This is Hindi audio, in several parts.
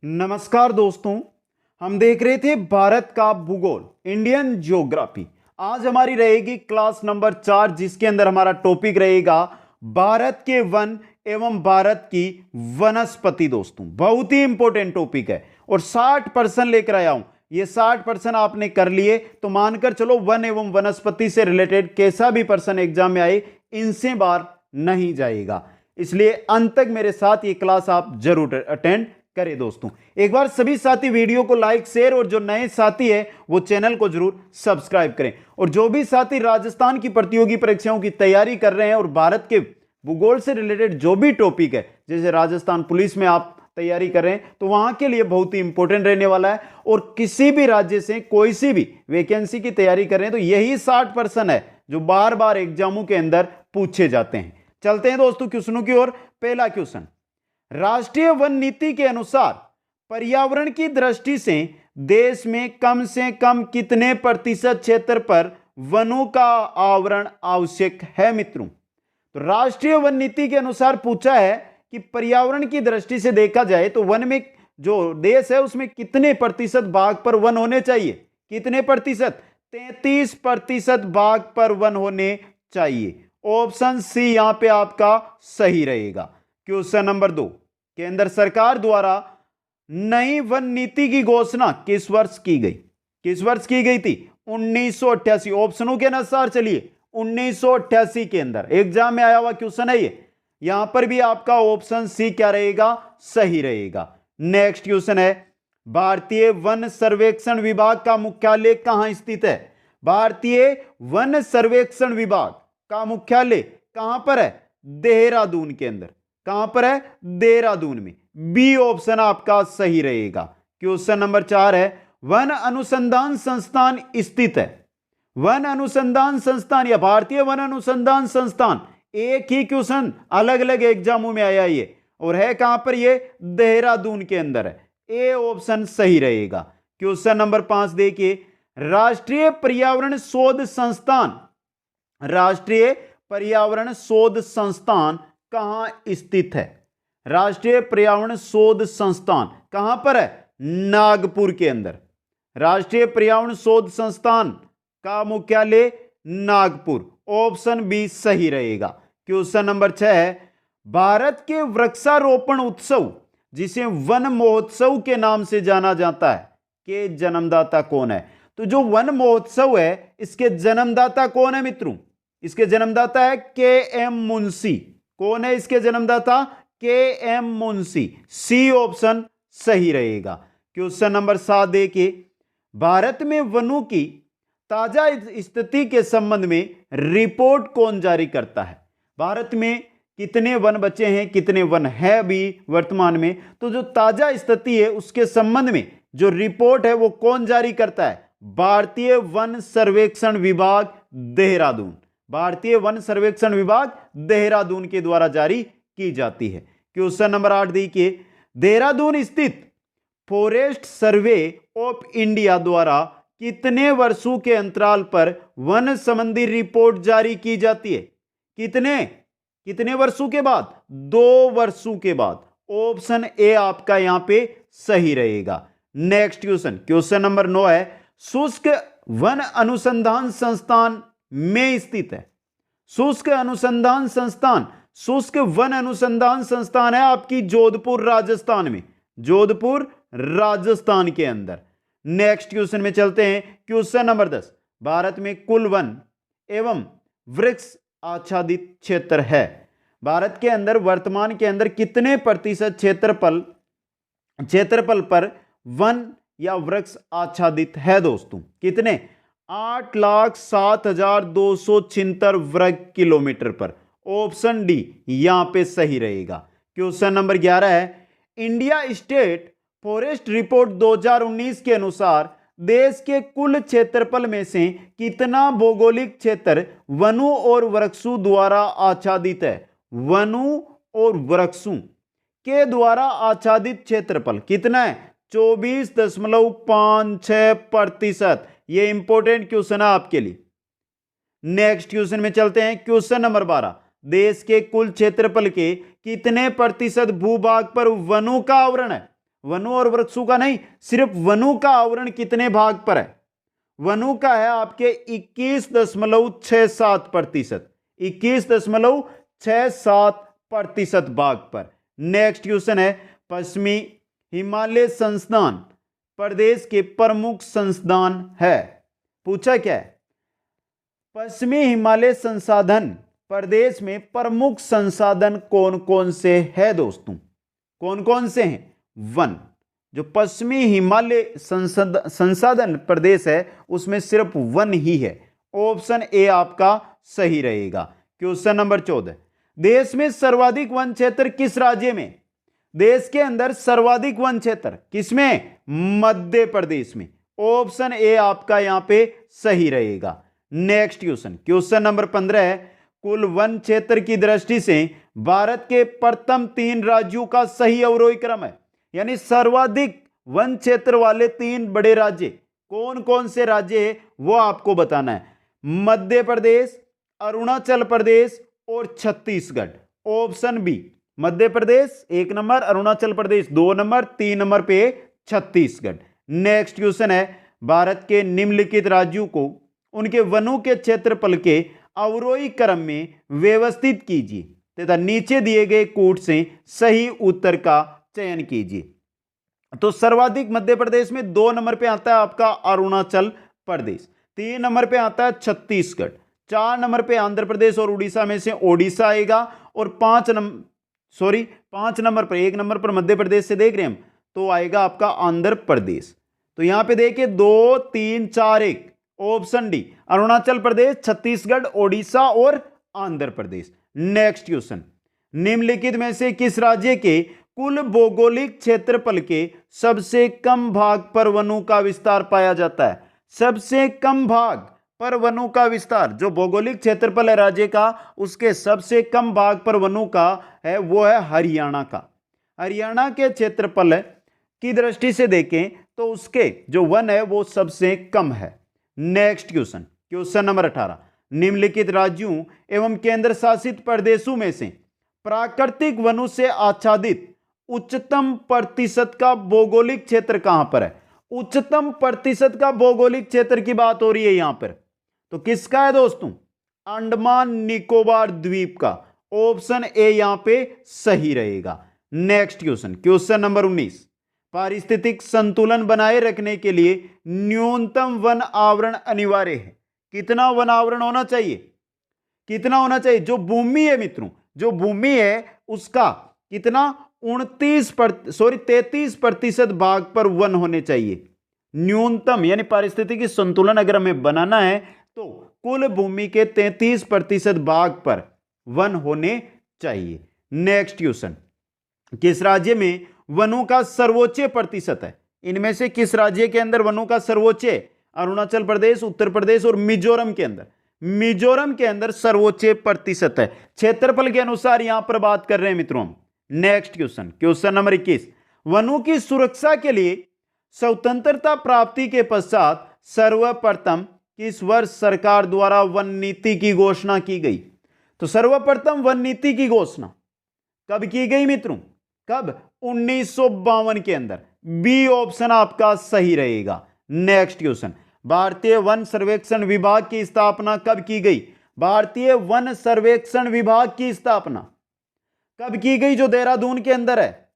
नमस्कार दोस्तों। हम देख रहे थे भारत का भूगोल, इंडियन ज्योग्राफी। आज हमारी रहेगी क्लास नंबर 4, जिसके अंदर हमारा टॉपिक रहेगा भारत के वन एवं भारत की वनस्पति। दोस्तों बहुत ही इंपॉर्टेंट टॉपिक है और 60% लेकर आया हूं। ये 60% आपने कर लिए तो मानकर चलो वन एवं वनस्पति से रिलेटेड कैसा भी पर्सन एग्जाम में आए, इनसे बाहर नहीं जाएगा। इसलिए अंत तक मेरे साथ ये क्लास आप जरूर अटेंड करें। दोस्तों एक बार सभी साथी वीडियो को लाइक शेयर और जो नए साथी है वो चैनल को जरूर सब्सक्राइब करें। और जो भी साथी राजस्थान की प्रतियोगी परीक्षाओं की तैयारी कर रहे हैं और भारत के भूगोल से रिलेटेड जो भी टॉपिक है, जैसे राजस्थान पुलिस में आप तैयारी कर रहे हैं तो वहां के लिए बहुत ही इंपॉर्टेंट रहने वाला है। और किसी भी राज्य से कोई सी भी वैकेंसी की तैयारी कर रहे हैं तो यही 60% है जो बार बार एग्जामों के अंदर पूछे जाते हैं। चलते हैं दोस्तों क्वेश्चनों की ओर। पहला क्वेश्चन, राष्ट्रीय वन नीति के अनुसार पर्यावरण की दृष्टि से देश में कम से कम कितने प्रतिशत क्षेत्र पर वनों का आवरण आवश्यक है मित्रों? तो राष्ट्रीय वन नीति के अनुसार पूछा है कि पर्यावरण की दृष्टि से देखा जाए तो वन में जो देश है उसमें कितने प्रतिशत भाग पर वन होने चाहिए? कितने प्रतिशत? 33% भाग पर वन होने चाहिए। ऑप्शन सी यहां पे आपका सही रहेगा। क्वेश्चन नंबर 2, केंद्र सरकार द्वारा नई वन नीति की घोषणा किस वर्ष की गई? किस वर्ष की गई थी? 1988। ऑप्शनों के अनुसार चलिए 1988 के अंदर एग्जाम में आया हुआ क्वेश्चन है ये। यहां पर भी आपका ऑप्शन सी क्या रहेगा? सही रहेगा। नेक्स्ट क्वेश्चन है, भारतीय वन सर्वेक्षण विभाग का मुख्यालय कहां स्थित है? भारतीय वन सर्वेक्षण विभाग का मुख्यालय कहां पर है? देहरादून के अंदर। कहां पर है? देहरादून में। बी ऑप्शन आपका सही रहेगा। क्वेश्चन नंबर 4 है, वन अनुसंधान संस्थान स्थित है। वन अनुसंधान संस्थान या भारतीय वन अनुसंधान संस्थान, एक ही क्वेश्चन अलग अलग एग्जामों में आया ये, और है कहां पर? ये देहरादून के अंदर है। ए ऑप्शन सही रहेगा। क्वेश्चन नंबर 5 देखिए, राष्ट्रीय पर्यावरण शोध संस्थान, राष्ट्रीय पर्यावरण शोध संस्थान कहां स्थित है? राष्ट्रीय पर्यावरण शोध संस्थान कहां पर है? नागपुर के अंदर। राष्ट्रीय पर्यावरण शोध संस्थान का मुख्यालय नागपुर। ऑप्शन बी सही रहेगा। क्वेश्चन नंबर 6 है, भारत के वृक्षारोपण उत्सव जिसे वन महोत्सव के नाम से जाना जाता है, के जन्मदाता कौन है? तो जो वन महोत्सव है इसके जन्मदाता कौन है मित्रों? इसके जन्मदाता है के एम मुंशी। कौन है इसके जन्मदाता? के एम मुंशी। सी ऑप्शन सही रहेगा। क्वेश्चन नंबर 7 देखिए, भारत में वनों की ताजा स्थिति के संबंध में रिपोर्ट कौन जारी करता है? भारत में कितने वन बचे हैं, कितने वन है अभी वर्तमान में, तो जो ताजा स्थिति है उसके संबंध में जो रिपोर्ट है वो कौन जारी करता है? भारतीय वन सर्वेक्षण विभाग देहरादून। भारतीय वन सर्वेक्षण विभाग देहरादून के द्वारा जारी की जाती है। क्वेश्चन नंबर 8 देखिए, देहरादून स्थित फॉरेस्ट सर्वे ऑफ इंडिया द्वारा कितने वर्षों के अंतराल पर वन संबंधी रिपोर्ट जारी की जाती है? कितने वर्षों के बाद? 2 वर्षों के बाद। ऑप्शन ए आपका यहां पे सही रहेगा। नेक्स्ट क्वेश्चन, क्वेश्चन नंबर 9 है, शुष्क वन अनुसंधान संस्थान में स्थित है। शुष्क अनुसंधान संस्थान, शुष्क वन अनुसंधान संस्थान है आपकी जोधपुर राजस्थान में। जोधपुर राजस्थान के अंदर। नेक्स्ट क्वेश्चन में चलते हैं। क्वेश्चन नंबर 10, भारत में कुल वन एवं वृक्ष आच्छादित क्षेत्र है। भारत के अंदर वर्तमान के अंदर कितने प्रतिशत क्षेत्रफल पर वन या वृक्ष आच्छादित है दोस्तों? कितने? 8,07,276 वर्ग किलोमीटर पर। ऑप्शन डी यहां पे सही रहेगा। क्वेश्चन नंबर 11 है, इंडिया स्टेट फॉरेस्ट रिपोर्ट 2019 के अनुसार देश के कुल क्षेत्रफल में से कितना भौगोलिक क्षेत्र वनों और वृक्षों द्वारा आच्छादित है? वनों और वृक्षों के द्वारा आच्छादित क्षेत्रफल कितना है? 24.56%। ये इंपॉर्टेंट क्वेश्चन है आपके लिए। नेक्स्ट क्वेश्चन में चलते हैं। क्वेश्चन नंबर 12, देश के कुल क्षेत्रफल के कितने प्रतिशत भूभाग पर वनों का आवरण है? वनु और वृक्षों का नहीं, सिर्फ वनु का आवरण कितने भाग पर है? वनु का है आपके 21.67%, 21.67% भाग पर। नेक्स्ट क्वेश्चन है, पश्चिमी हिमालय संस्थान प्रदेश के प्रमुख संस्थान है। पूछा क्या है? पश्चिमी हिमालय संसाधन प्रदेश में प्रमुख संसाधन कौन कौन से है दोस्तों? कौन कौन से हैं? वन। जो पश्चिमी हिमालय संसाधन प्रदेश है उसमें सिर्फ वन ही है। ऑप्शन ए आपका सही रहेगा। क्वेश्चन नंबर 14, देश में सर्वाधिक वन क्षेत्र किस राज्य में? देश के अंदर सर्वाधिक वन क्षेत्र किसमें? मध्य प्रदेश में। ऑप्शन ए आपका यहां पे सही रहेगा। नेक्स्ट क्वेश्चन, क्वेश्चन नंबर 15 है, कुल वन क्षेत्र की दृष्टि से भारत के प्रथम 3 राज्यों का सही अवरोही क्रम है। यानी सर्वाधिक वन क्षेत्र वाले 3 बड़े राज्य कौन कौन से राज्य है वो आपको बताना है। मध्य प्रदेश, अरुणाचल प्रदेश और Chhattisgarh. Option B, Madhya Pradesh 1 number, Arunachal Pradesh 2 number, 3 number पे छत्तीसगढ़। नेक्स्ट क्वेश्चन है, भारत के निम्नलिखित राज्यों को उनके वनों के क्षेत्रफल के अवरोही क्रम में व्यवस्थित कीजिए तथा नीचे दिए गए कोड से सही उत्तर का चयन कीजिए। तो सर्वाधिक मध्य प्रदेश में 2 नंबर पे आता है आपका अरुणाचल प्रदेश, 3 नंबर पे आता है छत्तीसगढ़, 4 नंबर पे आंध्र प्रदेश और उड़ीसा में से ओडिशा आएगा, और 5 नंबर पर, 1 नंबर पर मध्य प्रदेश से देख रहे हैं हम, तो आएगा आपका आंध्र प्रदेश। तो यहां पे देखिए 2 3 4 1, ऑप्शन डी अरुणाचल प्रदेश, छत्तीसगढ़, ओडिशा और आंध्र प्रदेश। नेक्स्ट क्वेश्चन, निम्नलिखित में से किस राज्य के कुल भौगोलिक क्षेत्रफल के सबसे कम भाग पर वनों का विस्तार पाया जाता है? सबसे कम भाग पर वनों का विस्तार, जो भौगोलिक क्षेत्रफल है राज्य का उसके सबसे कम भाग पर वनों का है वो है हरियाणा का। हरियाणा के क्षेत्रफल की दृष्टि से देखें तो उसके जो वन है वो सबसे कम है। नेक्स्ट क्वेश्चन, क्वेश्चन नंबर 18, निम्नलिखित राज्यों एवं केंद्र शासित प्रदेशों में से प्राकृतिक वनों से आच्छादित उच्चतम प्रतिशत का भौगोलिक क्षेत्र कहां पर है? उच्चतम प्रतिशत का भौगोलिक क्षेत्र की बात हो रही है यहां पर, तो किसका है दोस्तों? अंडमान निकोबार द्वीप का। ऑप्शन ए यहां पे सही रहेगा। नेक्स्ट क्वेश्चन, क्वेश्चन नंबर 19, पारिस्थितिक संतुलन बनाए रखने के लिए न्यूनतम वन आवरण अनिवार्य है। कितना वन आवरण होना चाहिए? कितना होना चाहिए? जो भूमि है मित्रों, जो भूमि है उसका कितना 33% भाग पर वन होने चाहिए न्यूनतम। यानी पारिस्थितिकी संतुलन अगर हमें बनाना है तो कुल भूमि के 33% भाग पर वन होने चाहिए। नेक्स्ट क्वेश्चन, किस राज्य में वनों का सर्वोच्च प्रतिशत है? इनमें से किस राज्य के अंदर वनों का सर्वोच्च है? अरुणाचल प्रदेश, उत्तर प्रदेश और मिजोरम के अंदर। मिजोरम के अंदर सर्वोच्च प्रतिशत है। क्षेत्रफल के अनुसार यहां पर बात कर रहे हैं मित्रों हम। नेक्स्ट क्वेश्चन, क्वेश्चन नंबर 21, वनों की सुरक्षा के लिए स्वतंत्रता प्राप्ति के पश्चात सर्वप्रथम किस वर्ष सरकार द्वारा वन नीति की घोषणा की गई? तो सर्वप्रथम वन नीति की घोषणा कब की गई मित्रों? कब? 1952 के अंदर। बी ऑप्शन आपका सही रहेगा। नेक्स्ट क्वेश्चन, भारतीय वन सर्वेक्षण विभाग की स्थापना कब की गई? भारतीय वन सर्वेक्षण विभाग की स्थापना कब की गई? जो देहरादून के अंदर है,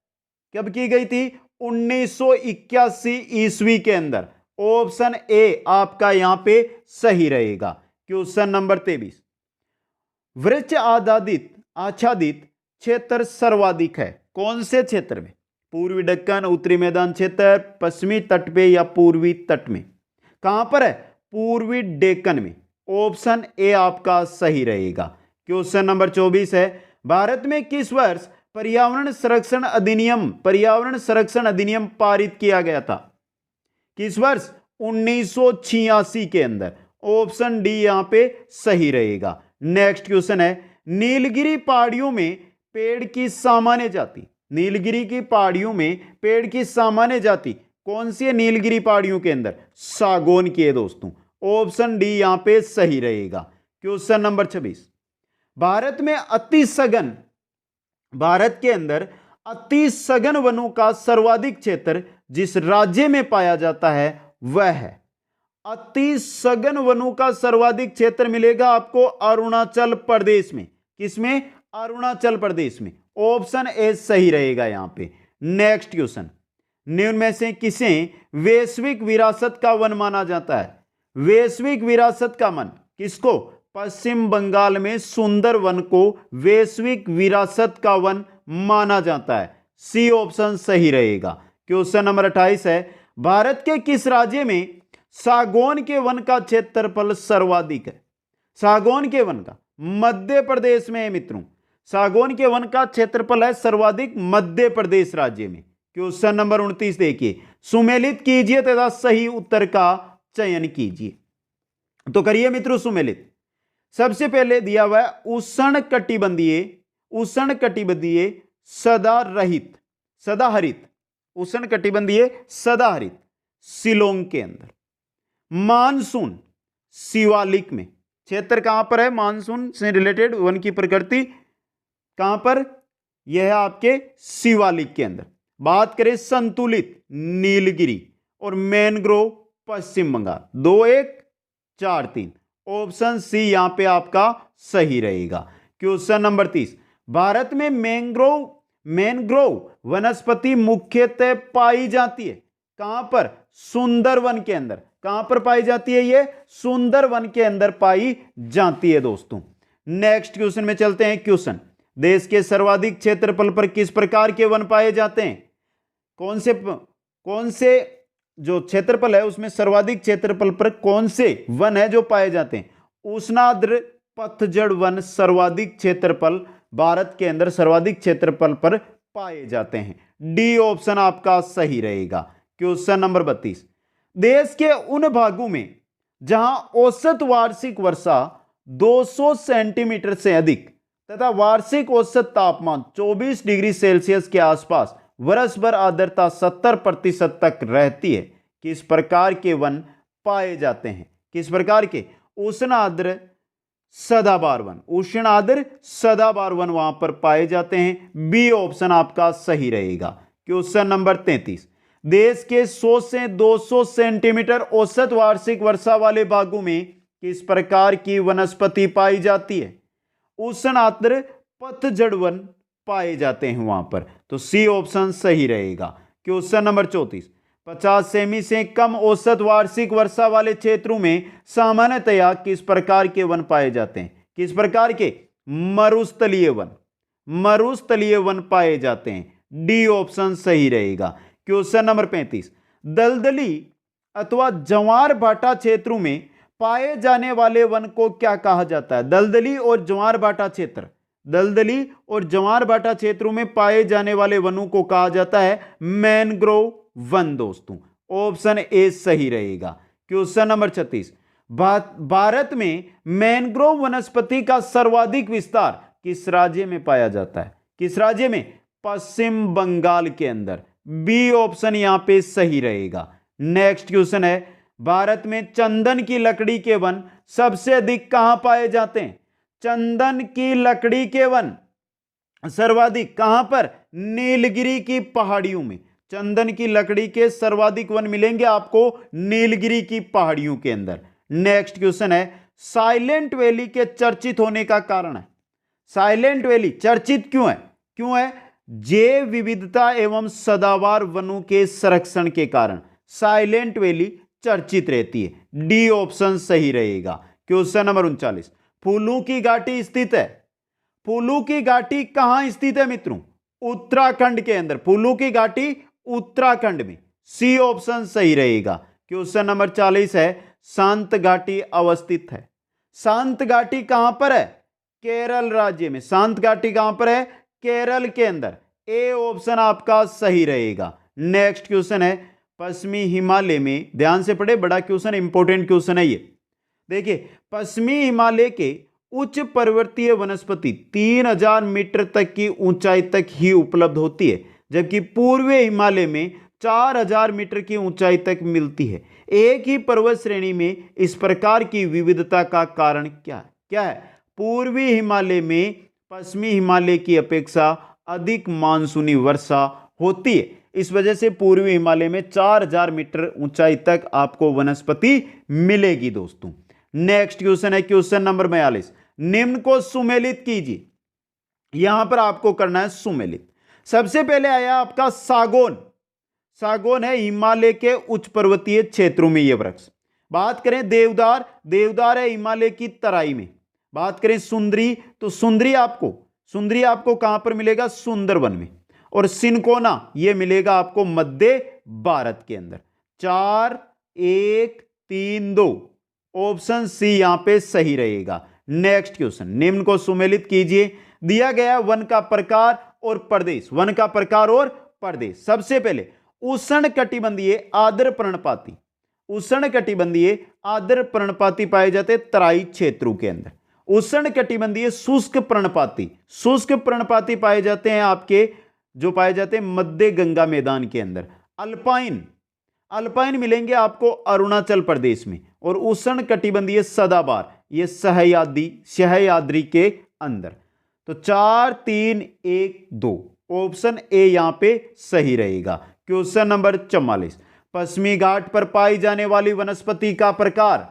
कब की गई थी? 1981 ईस्वी के अंदर। ऑप्शन ए आपका यहां पे सही रहेगा। क्वेश्चन नंबर 23, वृक्ष आच्छादित क्षेत्र सर्वाधिक है कौन से क्षेत्र में? पूर्वी दक्कन, उत्तरी मैदान क्षेत्र, पश्चिमी तट पे या पूर्वी तट में? कहां पर है? पूर्वी डेक्कन में। ऑप्शन ए आपका सही रहेगा। क्वेश्चन नंबर 24 है, भारत में किस वर्ष पर्यावरण संरक्षण अधिनियम पारित किया गया था? किस वर्ष? 1986 के अंदर। ऑप्शन डी यहां पे सही रहेगा। नेक्स्ट क्वेश्चन है, नीलगिरी पहाड़ियों में पेड़ की सामान्य जाति, नीलगिरी की पहाड़ियों में पेड़ की सामान्य जाति कौन सी है? नीलगिरी पहाड़ियों के अंदर सागौन की है दोस्तों। ऑप्शन डी यहां पे सही रहेगा। क्वेश्चन नंबर 26, भारत के अंदर अति सघन वनों का सर्वाधिक क्षेत्र जिस राज्य में पाया जाता है वह है, अति सघन वनों का सर्वाधिक क्षेत्र मिलेगा आपको अरुणाचल प्रदेश में। किसमें? अरुणाचल प्रदेश में। ऑप्शन ए सही रहेगा यहां पे। नेक्स्ट क्वेश्चन, निम्न में से किसे वैश्विक विरासत का वन माना जाता है? वैश्विक विरासत का वन किसको? पश्चिम बंगाल में सुंदर वन को वैश्विक विरासत का वन माना जाता है। सी ऑप्शन सही रहेगा। क्वेश्चन नंबर 28 है, भारत के किस राज्य में सागौन के वन का क्षेत्रफल सर्वाधिक है? सागौन के वन का मध्य प्रदेश में है मित्रों। सागौन के वन का क्षेत्रफल है सर्वाधिक मध्य प्रदेश राज्य में। क्वेश्चन नंबर 29 देखिए, सुमेलित कीजिए तथा सही उत्तर का चयन कीजिए। तो करिए मित्रों सुमेलित। सबसे पहले दिया हुआ है उष्णकटिबंधीय सदाहरित, उष्णकटिबंधीय सदाहरित शिलोंग के अंदर। मानसून शिवालिक में, क्षेत्र कहां पर है? मानसून से रिलेटेड वन की प्रकृति कहां पर? यह है आपके शिवालिक के अंदर। बात करें संतुलित, नीलगिरी और मैनग्रोव पश्चिम बंगाल। 2 1 4 3 ऑप्शन सी यहां पे आपका सही रहेगा। क्वेश्चन नंबर 30, भारत में मैनग्रोव वनस्पति मुख्यतः पाई जाती है कहां पर? सुंदरवन के अंदर। कहां पर पाई जाती है? ये सुंदरवन के अंदर पाई जाती है दोस्तों। नेक्स्ट क्वेश्चन में चलते हैं। क्वेश्चन, देश के सर्वाधिक क्षेत्रफल पर किस प्रकार के वन पाए जाते हैं? कौन से जो क्षेत्रफल है उसमें सर्वाधिक क्षेत्रफल पर कौन से वन है जो पाए जाते हैं? उष्णाद्र पतझड़ वन सर्वाधिक क्षेत्रफल भारत के अंदर सर्वाधिक क्षेत्रफल पर पाए जाते हैं। डी ऑप्शन आपका सही रहेगा। क्वेश्चन नंबर 32, देश के उन भागों में जहां औसत वार्षिक वर्षा 200 सेंटीमीटर से अधिक तथा वार्षिक औसत तापमान 24 डिग्री सेल्सियस के आसपास वर्ष भर आर्द्रता 70% तक रहती है, किस प्रकार के वन पाए जाते हैं? किस प्रकार के? उष्णाद्र सदाबहार वन, उष्णाद्र सदाबहार वन वहां पर पाए जाते हैं। बी ऑप्शन आपका सही रहेगा। क्वेश्चन नंबर 33, देश के 100 से 200 सेंटीमीटर औसत वार्षिक वर्षा वाले भागों में किस प्रकार की वनस्पति पाई जाती है? उष्णाद्र पतझड़ वन पाए जाते हैं वहां पर। तो सी ऑप्शन सही रहेगा। क्वेश्चन नंबर 34, 50 सेमी से कम औसत वार्षिक वर्षा वाले क्षेत्रों में सामान्यतया किस प्रकार के वन पाए जाते हैं? किस प्रकार के? मरुस्थलीय वन, मरुस्थलीय वन पाए जाते हैं। डी ऑप्शन सही रहेगा। क्वेश्चन नंबर 35, दलदली अथवा ज्वार भाटा क्षेत्रों में पाए जाने वाले वन को क्या कहा जाता है? दलदली और ज्वार भाटा क्षेत्र, दलदली और ज्वार भाटा क्षेत्रों में पाए जाने वाले वनों को कहा जाता है मैनग्रोव वन दोस्तों। ऑप्शन ए सही रहेगा। क्वेश्चन नंबर 36, भारत में मैनग्रोव वनस्पति का सर्वाधिक विस्तार किस राज्य में पाया जाता है? किस राज्य में? पश्चिम बंगाल के अंदर। बी ऑप्शन यहां पे सही रहेगा। नेक्स्ट क्वेश्चन है, भारत में चंदन की लकड़ी के वन सबसे अधिक कहां पाए जाते हैं? चंदन की लकड़ी के वन सर्वाधिक कहां पर? नीलगिरी की पहाड़ियों में। चंदन की लकड़ी के सर्वाधिक वन मिलेंगे आपको नीलगिरी की पहाड़ियों के अंदर। नेक्स्ट क्वेश्चन है, साइलेंट वैली के चर्चित होने का कारण है। साइलेंट वैली चर्चित क्यों है? क्यों है? जैव विविधता एवं सदाबहार वनों के संरक्षण के कारण साइलेंट वैली चर्चित रहती है। डी ऑप्शन सही रहेगा। क्वेश्चन नंबर 39, फूलों की घाटी स्थित है। फूलों की घाटी कहां स्थित है मित्रों? उत्तराखंड के अंदर। फूलों की घाटी उत्तराखंड में। सी ऑप्शन सही रहेगा। क्वेश्चन नंबर 40 है, शांत घाटी अवस्थित है। शांत घाटी कहां पर है? केरल राज्य में। शांत घाटी कहां पर है? केरल के अंदर। ए ऑप्शन आपका सही रहेगा। नेक्स्ट क्वेश्चन है, पश्चिमी हिमालय में, ध्यान से पढ़े, बड़ा क्वेश्चन, इंपॉर्टेंट क्वेश्चन है ये। देखिए, पश्चिमी हिमालय के उच्च पर्वतीय वनस्पति 3000 मीटर तक की ऊंचाई तक ही उपलब्ध होती है, जबकि पूर्वी हिमालय में 4000 मीटर की ऊंचाई तक मिलती है। एक ही पर्वत श्रेणी में इस प्रकार की विविधता का कारण क्या है? क्या है? पूर्वी हिमालय में पश्चिमी हिमालय की अपेक्षा अधिक मानसूनी वर्षा होती है। इस वजह से पूर्वी हिमालय में 4000 मीटर ऊंचाई तक आपको वनस्पति मिलेगी दोस्तों। नेक्स्ट क्वेश्चन है क्वेश्चन नंबर 42। निम्न को सुमेलित कीजिए। यहां पर आपको करना है सुमेलित। सबसे पहले आया आपका सागौन। सागौन है हिमालय के उच्च पर्वतीय क्षेत्रों में यह वृक्ष। बात करें देवदार, देवदार है हिमालय की तराई में। बात करें सुंदरी, तो सुंदरी आपको कहां पर मिलेगा? सुंदरवन में। और सिनकोना यह मिलेगा आपको मध्य भारत के अंदर। 4 1 3 2 ऑप्शन सी यहां पे सही रहेगा। नेक्स्ट क्वेश्चन, निम्न को सुमेलित कीजिए। दिया गया वन का प्रकार और प्रदेश। वन का प्रकार और प्रदेश। सबसे पहले उष्ण कटिबंधीय आर्द्र पर्णपाती। उष्ण कटिबंधीय आर्द्र पर्णपाती पाए जाते तराई क्षेत्रों के अंदर। उष्ण कटिबंधीय शुष्क पर्णपाती, शुष्क पर्णपाती पाए जाते हैं आपके जो पाए जाते हैं मध्य गंगा मैदान के अंदर। अल्पाइन, अल्पाइन मिलेंगे आपको अरुणाचल प्रदेश में। और उष्ण कटिबंधीय सदाबहार ये सह्याद्री के अंदर। तो 4 3 1 2 ऑप्शन ए यहां पे सही रहेगा। Question number 44। पश्चिमी घाट पर पाई जाने वाली वनस्पति का प्रकार।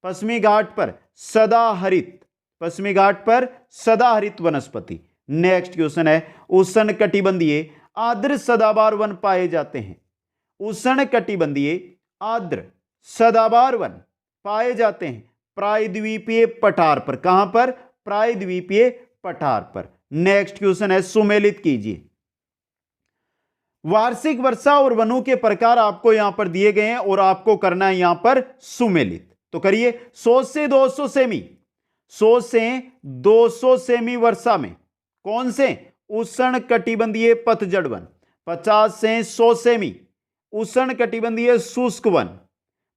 पश्चिमी घाट पर सदाहरित, पश्चिमी घाट पर सदाहरित वनस्पति। नेक्स्ट क्वेश्चन है उष्ण कटिबंधीय आर्द्र सदाबहार वन पाए जाते हैं। उष्ण कटिबंधीय आर्द्र सदाबहार वन पाए जाते हैं प्रायद्वीपीय पठार पर। कहां पर? प्रायद्वीपीय पठार पर। नेक्स्ट क्वेश्चन है सुमेलित कीजिए। वार्षिक वर्षा और वनों के प्रकार आपको यहां पर दिए गए हैं और आपको करना है यहां पर सुमेलित। तो करिए। 100 से 200 सेमी, 100 से 200 सेमी वर्षा में कौन से? उष्ण कटिबंधीय पतझड़ वन। 50 से 100 सेमी उष्ण कटिबंधीय शुष्क वन।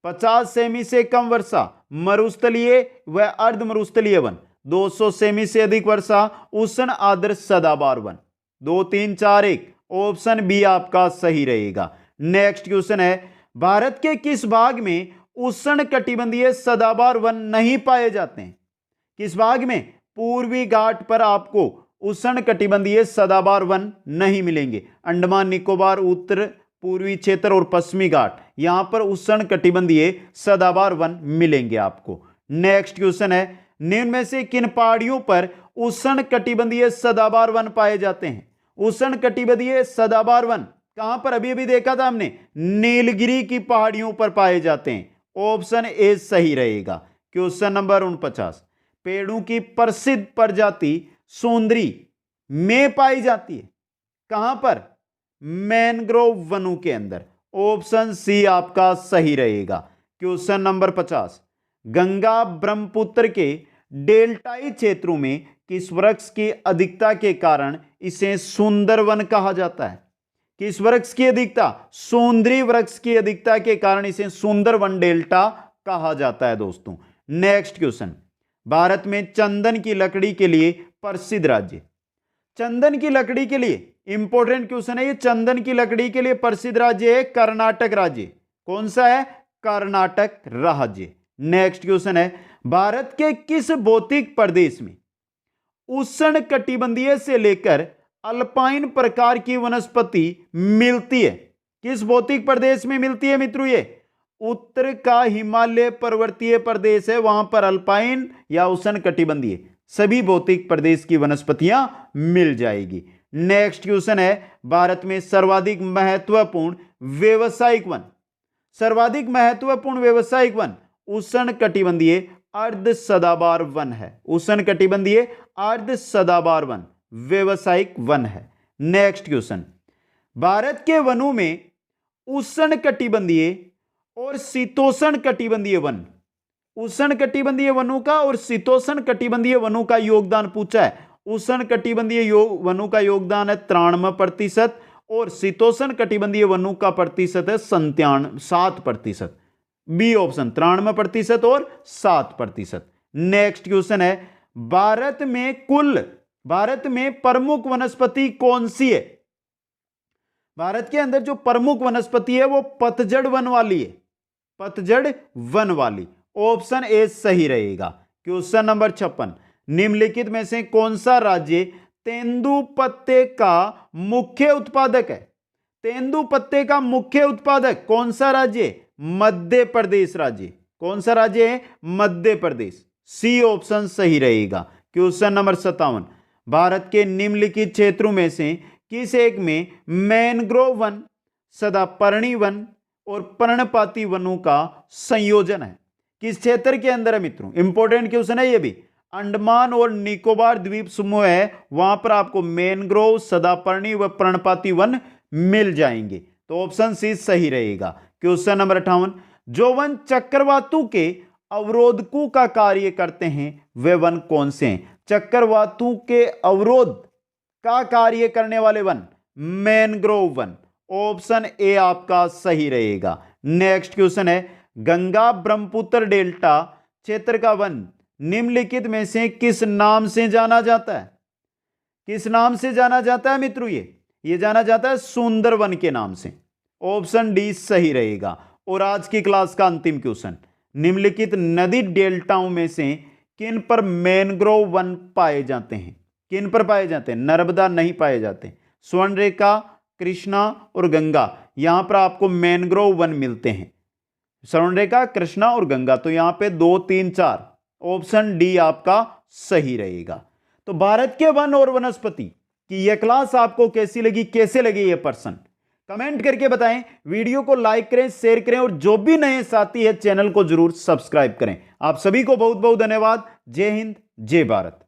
50 सेमी से कम वर्षा मरुस्थलीय व अर्ध मरुस्थलीय वन। 200 सेमी से अधिक वर्षा उष्ण आर्द्र सदाबहार वन। 2 3 4 1 ऑप्शन बी आपका सही रहेगा। नेक्स्ट क्वेश्चन है भारत के किस भाग में उष्ण कटिबंधीय सदाबहार वन नहीं पाए जाते हैं? किस भाग में? पूर्वी घाट पर आपको उष्ण कटिबंधीय सदाबहार वन नहीं मिलेंगे। अंडमान निकोबार, उत्तर पूर्वी क्षेत्र और पश्चिमी घाट, यहां पर उष्ण कटिबंधीय सदाबहार वन मिलेंगे आपको। नेक्स्ट क्वेश्चन है निम्न में से किन पहाड़ियों पर उष्ण कटिबंधीय सदाबहार वन पाए जाते हैं? उष्ण कटिबंधीय सदाबहार वन कहां पर? अभी अभी देखा था हमने, नीलगिरी की पहाड़ियों पर पाए जाते हैं। ऑप्शन ए सही रहेगा। Question number 49। पेड़ों की प्रसिद्ध प्रजाति सुंदरी में पाई जाती है। कहां पर? मैनग्रोव वनों के अंदर। ऑप्शन सी आपका सही रहेगा। Question number 50। गंगा ब्रह्मपुत्र के डेल्टाई क्षेत्रों में किस वृक्ष की अधिकता के कारण इसे सुंदरवन कहा जाता है? किस वृक्ष की अधिकता? सुंदरी वृक्ष की अधिकता के कारण इसे सुंदरवन डेल्टा कहा जाता है दोस्तों। Next question. भारत में चंदन की लकड़ी के लिए प्रसिद्ध राज्य। चंदन की लकड़ी के लिए इंपॉर्टेंट क्वेश्चन है ये। चंदन की लकड़ी के लिए प्रसिद्ध राज्य है कर्नाटक राज्य। कौन सा है? कर्नाटक राज्य। नेक्स्ट क्वेश्चन है भारत के किस भौतिक प्रदेश में उष्ण कटिबंधीय से लेकर अल्पाइन प्रकार की वनस्पति मिलती है? किस भौतिक प्रदेश में मिलती है मित्रों? ये उत्तर का हिमालय पर्वतीय प्रदेश है, वहां पर अल्पाइन या उष्ण कटिबंधीय सभी भौतिक प्रदेश की वनस्पतियां मिल जाएगी। नेक्स्ट क्वेश्चन है भारत में सर्वाधिक महत्वपूर्ण व्यावसायिक वन। सर्वाधिक महत्वपूर्ण व्यावसायिक वन उष्ण कटिबंधीय अर्ध सदाबहार वन है। उष्ण कटिबंधीय अर्ध सदाबहार वन व्यावसायिक वन है। Next question. भारत के वनों में उष्ण कटिबंधीय और शीतोष्ण कटिबंधीय वन, उष्ण कटिबंधीय वनों का और शीतोष्ण कटिबंधीय वनों का योगदान पूछा है। उष्ण कटिबंधीय वनों का योगदान है 93% और शीतोष्ण कटिबंधीय वनों का प्रतिशत है 7%। बी ऑप्शन 93% और 7%। नेक्स्ट क्वेश्चन है भारत में प्रमुख वनस्पति कौन सी है? भारत के अंदर जो प्रमुख वनस्पति है वो पतझड़ वन वाली है। पतझड़ वन वाली। ऑप्शन ए सही रहेगा। Question number 56। निम्नलिखित में से कौन सा राज्य तेंदुपत्ते का मुख्य उत्पादक है। तेंदुपत्ते का मुख्य उत्पादक कौन सा राज्य? मध्य प्रदेश राज्य। कौन सा राज्य है? मध्य प्रदेश। सी ऑप्शन सही रहेगा। क्वेश्चन नंबर 57, भारत के निम्नलिखित क्षेत्रों में से किस एक में मैनग्रोव वन, सदापर्णी वन और पर्णपाती वनों का संयोजन है? किस क्षेत्र के अंदर है मित्रों? इंपॉर्टेंट क्वेश्चन है ये भी। अंडमान और निकोबार द्वीप समूह है, वहां पर आपको मैनग्रोव, सदापर्णी व पर्णपाती वन मिल जाएंगे। तो ऑप्शन सी सही रहेगा। क्वेश्चन नंबर 58, जो वन चक्रवातों के अवरोधकों का कार्य करते हैं वे वन कौन से हैं? चक्रवातों के अवरोध का कार्य करने वाले one mangrove one. Option A आपका सही रहेगा। नेक्स्ट क्वेश्चन है, गंगा ब्रह्मपुत्र डेल्टा क्षेत्र का वन निम्नलिखित में से किस नाम से जाना जाता है? किस नाम से जाना जाता है मित्रों? ये जाना जाता है सुंदरवन के नाम से। ऑप्शन डी सही रहेगा। और आज की क्लास का अंतिम क्वेश्चन, निम्नलिखित नदी डेल्टाओं में से किन पर मैनग्रोव वन पाए जाते हैं? किन पर पाए जाते हैं? नर्मदा नहीं पाए जाते। स्वर्णरेखा, कृष्णा और गंगा, यहां पर आपको मैनग्रोव वन मिलते हैं। स्वर्णरेखा, कृष्णा और गंगा, तो यहां पे 2, 3, 4, ऑप्शन डी आपका सही रहेगा। तो भारत के वन और वनस्पति की यह क्लास आपको कैसी लगी, कैसे लगे ये पर्सन, कमेंट करके बताएं। वीडियो को लाइक करें, शेयर करें और जो भी नए साथी है चैनल को जरूर सब्सक्राइब करें। आप सभी को बहुत बहुत धन्यवाद। जय हिंद, जय भारत।